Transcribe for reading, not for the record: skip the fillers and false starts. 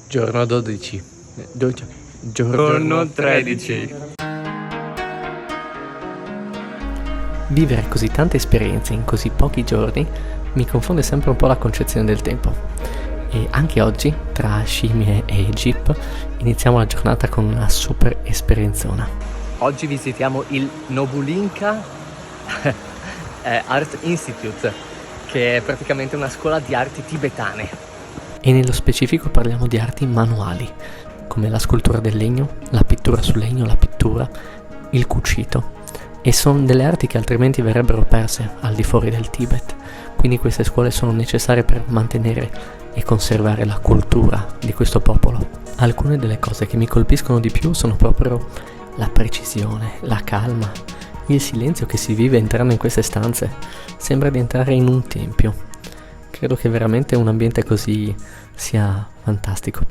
Giorno 12. Giorno 13. Vivere così tante esperienze in così pochi giorni mi confonde sempre un po' la concezione del tempo. E anche oggi, tra scimmie e jeep, iniziamo la giornata con una super esperienzona. Oggi visitiamo il Nobulinka Art Institute, che è praticamente una scuola di arti tibetane. E nello specifico parliamo di arti manuali, come la scultura del legno, la pittura sul legno, la pittura, il cucito. E sono delle arti che altrimenti verrebbero perse al di fuori del Tibet. Quindi queste scuole sono necessarie per mantenere e conservare la cultura di questo popolo. Alcune delle cose che mi colpiscono di più sono proprio la precisione, la calma, il silenzio che si vive entrando in queste stanze. Sembra di entrare in un tempio. Credo che veramente un ambiente così sia fantastico.